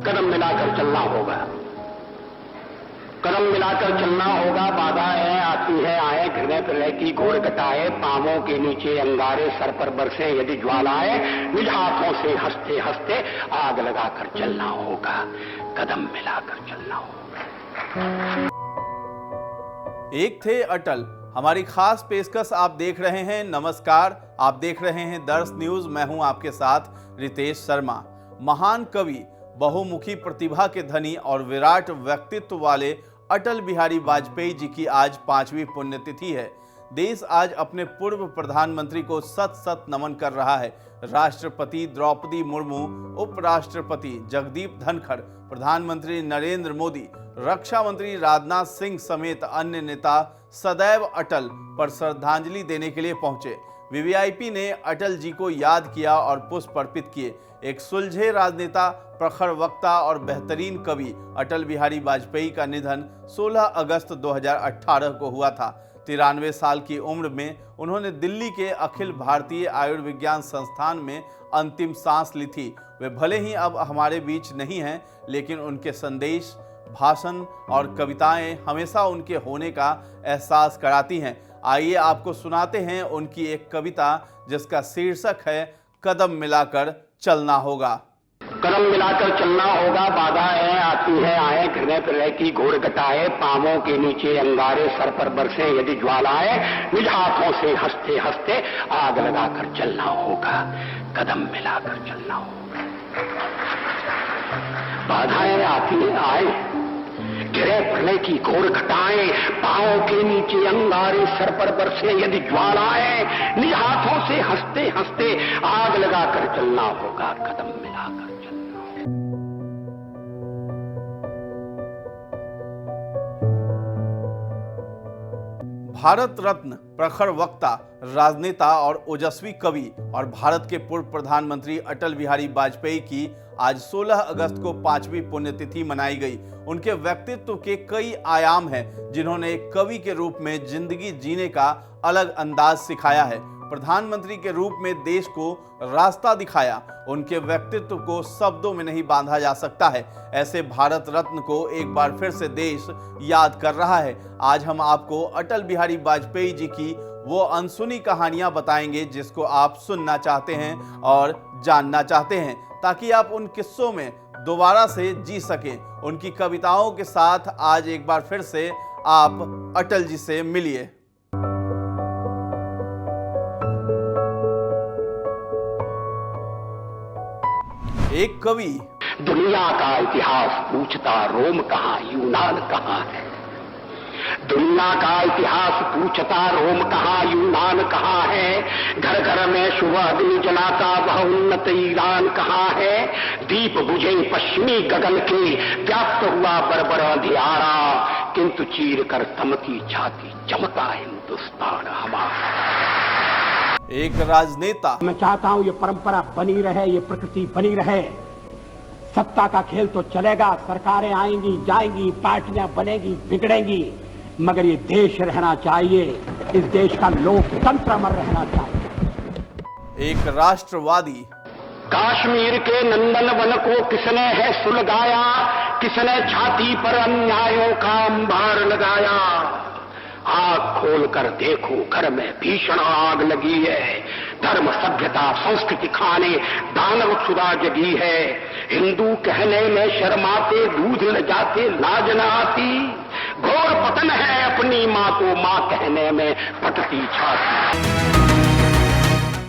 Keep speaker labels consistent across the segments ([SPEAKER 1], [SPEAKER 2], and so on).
[SPEAKER 1] कदम मिलाकर चलना होगा, कदम मिलाकर चलना होगा। बाधाएं आती है आए, घृणय प्रलय की घोर घटाए, पांवों के नीचे अंगारे, सर पर बरसे यदि ज्वालाएं, निज हाथों से हंसते हंसते आग लगाकर चलना होगा, कदम मिलाकर चलना होगा।
[SPEAKER 2] एक थे अटल, हमारी खास पेशकश आप देख रहे हैं। नमस्कार, आप देख रहे हैं दर्श न्यूज। मैं हूं आपके साथ रितेश शर्मा। महान कवि, बहुमुखी प्रतिभा के धनी और विराट व्यक्तित्व वाले अटल बिहारी वाजपेयी जी की आज 5वीं पुण्यतिथि है। देश आज अपने पूर्व प्रधानमंत्री को सत सत नमन कर रहा है। राष्ट्रपति द्रौपदी मुर्मू, उपराष्ट्रपति जगदीप धनखड़, प्रधानमंत्री नरेंद्र मोदी, रक्षा मंत्री राजनाथ सिंह समेत अन्य नेता सदैव अटल पर श्रद्धांजलि देने के लिए पहुंचे। वीवीआईपी ने अटल जी को याद किया और पुष्प अर्पित किए। एक सुलझे राजनेता, प्रखर वक्ता और बेहतरीन कवि अटल बिहारी वाजपेयी का निधन 16 अगस्त 2018 को हुआ था। 93 साल की उम्र में उन्होंने दिल्ली के अखिल भारतीय आयुर्विज्ञान संस्थान में अंतिम सांस ली थी। वे भले ही अब हमारे बीच नहीं हैं, लेकिन उनके संदेश, भाषण और कविताएं हमेशा उनके होने का एहसास कराती हैं। आइए आपको सुनाते हैं उनकी एक कविता जिसका शीर्षक है कदम मिलाकर चलना होगा।
[SPEAKER 1] कदम मिलाकर चलना होगा, बाधाएं आती है आए, घृणय प्रलय की घोर घटाए, पांवों के नीचे अंगारे, सर पर बरसे यदि ज्वालाएं, निज हाथों से हंसते हंसते आग लगाकर चलना होगा, कदम मिलाकर चलना होगा। बाधाएं आती है आए, घृणय प्रलय की घोर घटाएं, पांवों के नीचे अंगारे, सर पर बरसे यदि ज्वालाएं, निज हाथों से हंसते हंसते आग लगाकर चलना होगा, कदम मिलाकर चलना होगा।
[SPEAKER 2] भारत रत्न, प्रखर वक्ता, राजनेता और ओजस्वी कवि और भारत के पूर्व प्रधानमंत्री अटल बिहारी वाजपेयी की आज 16 अगस्त को 5वीं पुण्यतिथि मनाई गई। उनके व्यक्तित्व के कई आयाम हैं जिन्होंने एक कवि के रूप में जिंदगी जीने का अलग अंदाज सिखाया है। प्रधानमंत्री के रूप में देश को रास्ता दिखाया। उनके व्यक्तित्व को शब्दों में नहीं बांधा जा सकता है। ऐसे भारत रत्न को एक बार फिर से देश याद कर रहा है। आज हम आपको अटल बिहारी वाजपेयी जी की वो अनसुनी कहानियां बताएंगे जिसको आप सुनना चाहते हैं और जानना चाहते हैं, ताकि आप उन किस्सों में दोबारा से जी सकें। उनकी कविताओं के साथ आज एक बार फिर से आप अटल जी से मिलिए। एक कवि।
[SPEAKER 1] दुनिया का इतिहास पूछता रोम कहाँ, यूनान कहाँ है। दुनिया का इतिहास पूछता रोम कहाँ, यूनान कहाँ है। घर घर में शुभ अग्नि जलाता वह उन्नत ईरान कहाँ है। दीप बुझे पश्चिमी गगन के, व्याप्त हुआ बरबर अंधियारा, किंतु चीर कर तमकी छाती चमका हिंदुस्तान हमारा।
[SPEAKER 2] एक राजनेता।
[SPEAKER 1] मैं चाहता हूं ये परंपरा बनी रहे, ये प्रकृति बनी रहे। सत्ता का खेल तो चलेगा, सरकारें आएंगी जाएंगी, पार्टियां बनेगी बिगड़ेंगी, मगर ये देश रहना चाहिए, इस देश का लोकतंत्र अमर रहना चाहिए।
[SPEAKER 2] एक राष्ट्रवादी।
[SPEAKER 1] कश्मीर के नंदन वन को किसने है सुलगाया, किसने छाती पर अन्यायों का अंबार लगाया। आग खोलकर देखो घर में भीषण आग लगी है। धर्म सभ्यता संस्कृति खाने दानव क्षुधा जगी है। हिंदू कहने में शर्माते, दूध ल जाते लाज न आती। घोर पतन है अपनी माँ को माँ कहने में फटती छाती।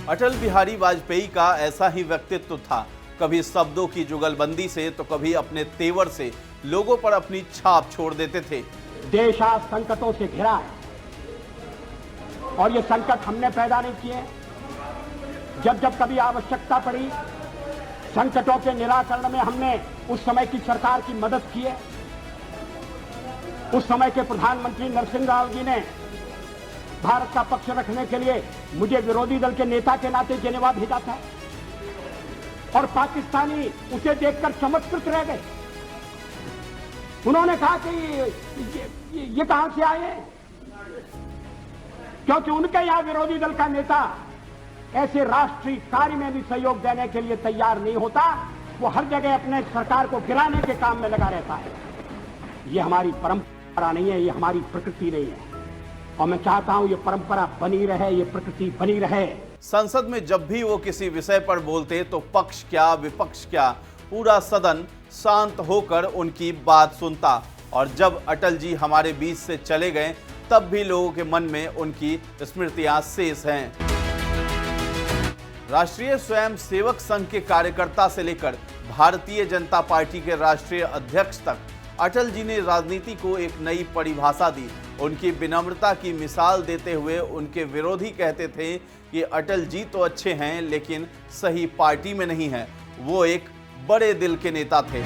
[SPEAKER 2] अटल बिहारी वाजपेयी का ऐसा ही व्यक्तित्व था। कभी शब्दों की जुगलबंदी से तो कभी अपने तेवर से लोगों पर अपनी छाप छोड़ देते थे।
[SPEAKER 1] देश आज संकटों से घिरा है और ये संकट हमने पैदा नहीं किए। जब जब कभी आवश्यकता पड़ी, संकटों के निराकरण में हमने उस समय की सरकार की मदद की है। उस समय के प्रधानमंत्री नरसिंह राव जी ने भारत का पक्ष रखने के लिए मुझे विरोधी दल के नेता के नाते जेनेवा भेजा था और पाकिस्तानी उसे देखकर चमत्कृत रह गए। उन्होंने कहा कि ये कहां से आए हैं, क्योंकि उनके यहां विरोधी दल का नेता ऐसे राष्ट्रीय कार्य में भी सहयोग देने के लिए तैयार नहीं होता वो हर जगह अपने सरकार को गिराने के काम में लगा रहता है। ये हमारी परंपरा नहीं है, ये हमारी प्रकृति नहीं है, और मैं चाहता हूं ये परंपरा बनी रहे, ये प्रकृति बनी रहे।
[SPEAKER 2] संसद में जब भी वो किसी विषय पर बोलते तो पक्ष क्या विपक्ष क्या पूरा सदन शांत होकर उनकी बात सुनता, और जब अटल जी हमारे बीच से चले गए तब भी लोगों के मन में उनकी स्मृतियां शेष हैं। राष्ट्रीय स्वयंसेवक संघ के कार्यकर्ता से लेकर भारतीय जनता पार्टी के राष्ट्रीय अध्यक्ष तक अटल जी ने राजनीति को एक नई परिभाषा दी। उनकी विनम्रता की मिसाल देते हुए उनके विरोधी कहते थे कि अटल जी तो अच्छे हैं लेकिन सही पार्टी में नहीं है, वो एक बड़े दिल के नेता थे।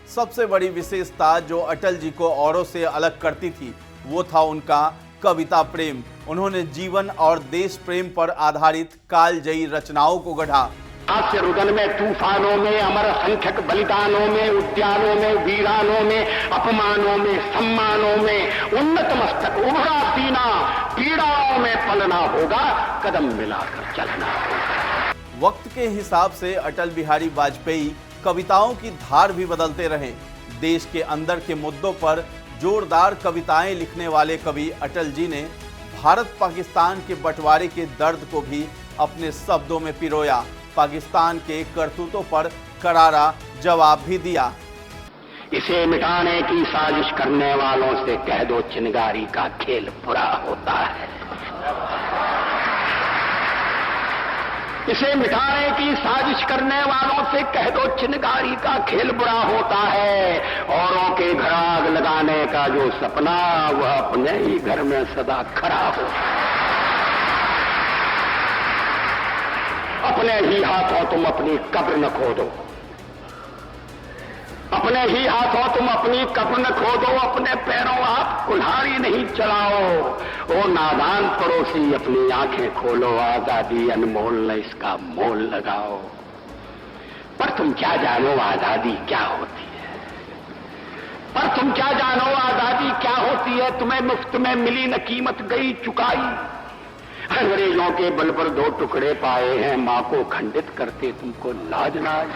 [SPEAKER 2] सबसे बड़ी विशेषता जो अटल जी को औरों से अलग करती थी वो था उनका कविता प्रेम। उन्होंने जीवन और देश प्रेम पर आधारित कालजयी रचनाओं को गढ़ा।
[SPEAKER 1] हास्य रुदन में, तूफानों में, अमर असंख्यक बलिदानों में, उद्यानों में, वीरानों में, अपमानों में, सम्मानों में, उन्नत मस्तक उभरा सीना, पीड़ाओं में पलना होगा, कदम मिलाकर चलना होगा।
[SPEAKER 2] वक्त के हिसाब से अटल बिहारी वाजपेयी कविताओं की धार भी बदलते रहे। देश के अंदर के मुद्दों पर जोरदार कविताएं लिखने वाले कवि अटल जी ने भारत पाकिस्तान के बंटवारे के दर्द को भी अपने शब्दों में पिरोया। पाकिस्तान के करतूतों पर करारा जवाब भी दिया।
[SPEAKER 1] इसे मिटाने की साजिश करने वालों से कह दो चिनगारी का खेल बुरा होता है। इसे मिटाने की साजिश करने वालों से कह दो चिनगारी का खेल बुरा होता है। औरों के घर आग लगाने का जो सपना वह अपने ही घर में सदा खड़ा हो। अपने ही हाथों तुम अपनी कब्र न खोदो, अपने ही हाथों तुम अपनी कब्र न खोदो, अपने पैरों आप कुल्हाड़ी नहीं चलाओ। ओ नादान पड़ोसी अपनी आंखें खोलो, आजादी अनमोल न इसका मोल लगाओ। पर तुम क्या जानो आजादी क्या होती है, पर तुम क्या जानो आजादी क्या होती है। तुम्हें मुफ्त में मिली न कीमत गई चुकाई। अंग्रेजों के बल पर 2 टुकड़े पाए हैं, मां को खंडित करते तुमको लाज नाज।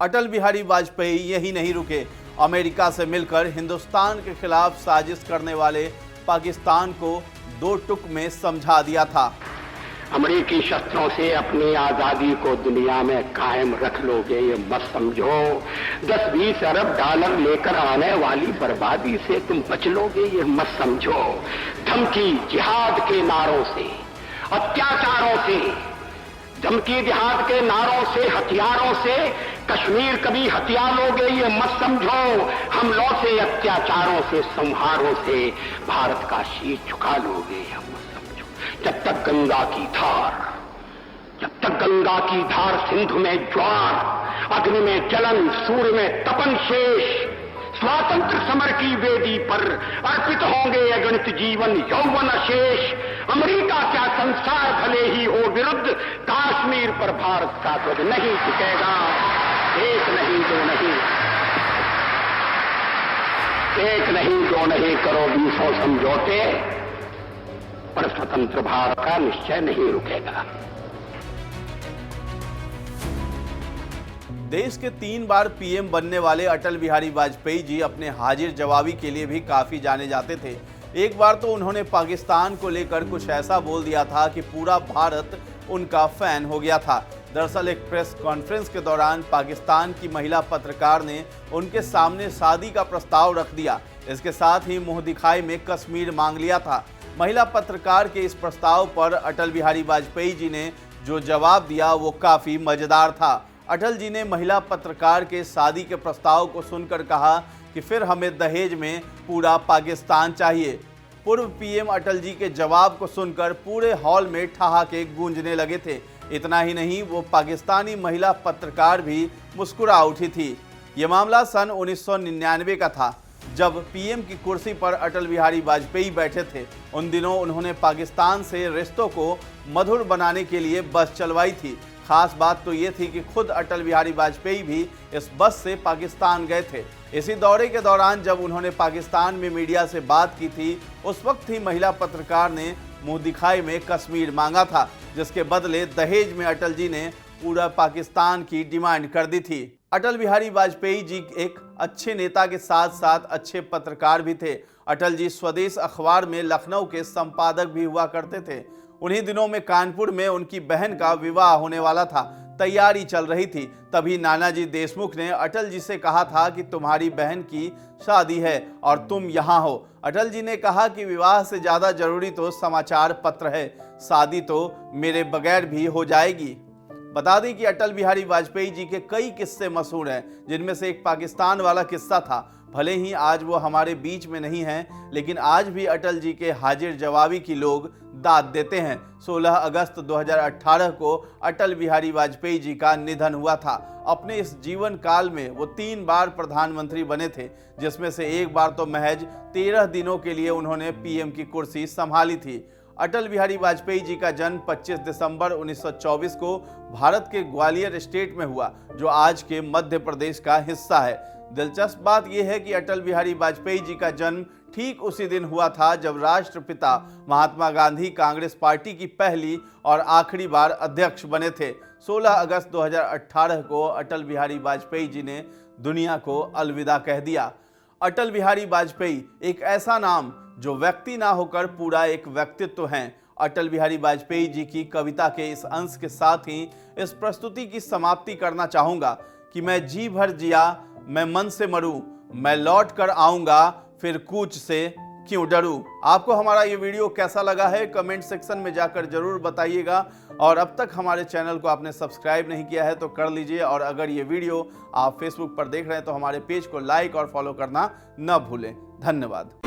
[SPEAKER 2] अटल बिहारी वाजपेयी यही नहीं रुके। अमेरिका से मिलकर हिंदुस्तान के खिलाफ साजिश करने वाले पाकिस्तान को 2 टुक में समझा दिया था।
[SPEAKER 1] अमेरिकी शस्त्रों से अपनी आजादी को दुनिया में कायम रख लोगे ये मत समझो। 10-20 अरब डॉलर लेकर आने वाली बर्बादी से तुम बच लोगे ये मत समझो। धमकी जिहाद के नारों से, अत्याचारों से, धमकी जिहाद के नारों से, हथियारों से कश्मीर कभी हथिया लोगे ये मत समझो। हमलों से, अत्याचारों से, संहारों से भारत का शीश झुका लोगे ये मत समझो। जब तक गंगा की धार, जब तक गंगा की धार सिंधु में ज्वार, अग्नि में जलन, सूर्य में तपन शेष, स्वातंत्र समर की वेदी पर अर्पित होंगे अगणित जीवन यौवन अशेष। अमेरिका क्या संसार भले ही हो विरुद्ध, कश्मीर पर भारत का ध्वज नहीं झुकेगा। एक नहीं दो नहीं, एक नहीं दो नहीं करो 20 समझौते, पर स्वतंत्र भारत का निश्चय नहीं रुकेगा।
[SPEAKER 2] देश के 3 बार पीएम बनने वाले अटल बिहारी वाजपेयी जी अपने हाजिर जवाबी के लिए भी काफी जाने जाते थे। एक बार तो उन्होंने पाकिस्तान को लेकर कुछ ऐसा बोल दिया था कि पूरा भारत उनका फैन हो गया था। दरअसल एक प्रेस कॉन्फ्रेंस के दौरान पाकिस्तान की महिला पत्रकार ने उनके सामने शादी का प्रस्ताव रख दिया। इसके साथ ही मुंह दिखाई में कश्मीर मांग लिया था। महिला पत्रकार के इस प्रस्ताव पर अटल बिहारी वाजपेयी जी ने जो जवाब दिया वो काफी मजेदार था। अटल जी ने महिला पत्रकार के शादी के प्रस्ताव को सुनकर कहा कि फिर हमें दहेज में पूरा पाकिस्तान चाहिए। पूर्व पीएम अटल जी के जवाब को सुनकर पूरे हॉल में ठहाके गूंजने लगे थे। इतना ही नहीं, वो पाकिस्तानी महिला पत्रकार भी मुस्कुरा उठी थी। ये मामला सन 1999 का था, जब पीएम की कुर्सी पर अटल बिहारी वाजपेयी बैठे थे। उन दिनों उन्होंने पाकिस्तान से रिश्तों को मधुर बनाने के लिए बस चलवाई थी। खास बात तो ये थी कि खुद अटल बिहारी वाजपेयी भी इस बस से पाकिस्तान गए थे। इसी दौरे के दौरान जब उन्होंने पाकिस्तान में मीडिया से बात की थी, उस वक्त ही महिला पत्रकार ने मुंह दिखाई में कश्मीर मांगा था। जिसके बदले दहेज में अटल जी ने पूरा पाकिस्तान की डिमांड कर दी थी। अटल बिहारी वाजपेयी जी एक अच्छे नेता के साथ साथ अच्छे पत्रकार भी थे। अटल जी स्वदेश अखबार में लखनऊ के संपादक भी हुआ करते थे। उन्हीं दिनों में कानपुर में उनकी बहन का विवाह होने वाला था, तैयारी चल रही थी। तभी नानाजी देशमुख ने अटल जी से कहा था कि तुम्हारी बहन की शादी है और तुम यहाँ हो। अटल जी ने कहा कि विवाह से ज़्यादा जरूरी तो समाचार पत्र है, शादी तो मेरे बगैर भी हो जाएगी। बता दें कि अटल बिहारी वाजपेयी जी के कई किस्से मशहूर हैं, जिनमें से एक पाकिस्तान वाला किस्सा था। भले ही आज वो हमारे बीच में नहीं हैं, लेकिन आज भी अटल जी के हाजिर जवाबी की लोग दाद देते हैं। 16 अगस्त 2018 को अटल बिहारी वाजपेयी जी का निधन हुआ था। अपने इस जीवन काल में वो 3 बार प्रधानमंत्री बने थे, जिसमें से एक बार तो महज 13 दिनों के लिए उन्होंने पीएम की कुर्सी संभाली थी। अटल बिहारी वाजपेयी जी का जन्म 25 दिसंबर 1924 को भारत के ग्वालियर स्टेट में हुआ, जो आज के मध्य प्रदेश का हिस्सा है। दिलचस्प बात यह है कि अटल बिहारी वाजपेयी जी का जन्म ठीक उसी दिन हुआ था जब राष्ट्रपिता महात्मा गांधी कांग्रेस पार्टी की पहली और आखिरी बार अध्यक्ष बने थे। 16 अगस्त 2018 को अटल बिहारी वाजपेयी जी ने दुनिया को अलविदा कह दिया। अटल बिहारी वाजपेयी एक ऐसा नाम जो व्यक्ति ना होकर पूरा एक व्यक्तित्व है। अटल बिहारी वाजपेयी जी की कविता के इस अंश के साथ ही इस प्रस्तुति की समाप्ति करना चाहूँगा कि मैं जी भर जिया, मैं मन से मरूं, मैं लौट कर आऊँगा, फिर कूच से क्यों डरूं। आपको हमारा ये वीडियो कैसा लगा है कमेंट सेक्शन में जाकर जरूर बताइएगा। और अब तक हमारे चैनल को आपने सब्सक्राइब नहीं किया है तो कर लीजिए। और अगर ये वीडियो आप फेसबुक पर देख रहे हैं तो हमारे पेज को लाइक और फॉलो करना न भूलें। धन्यवाद।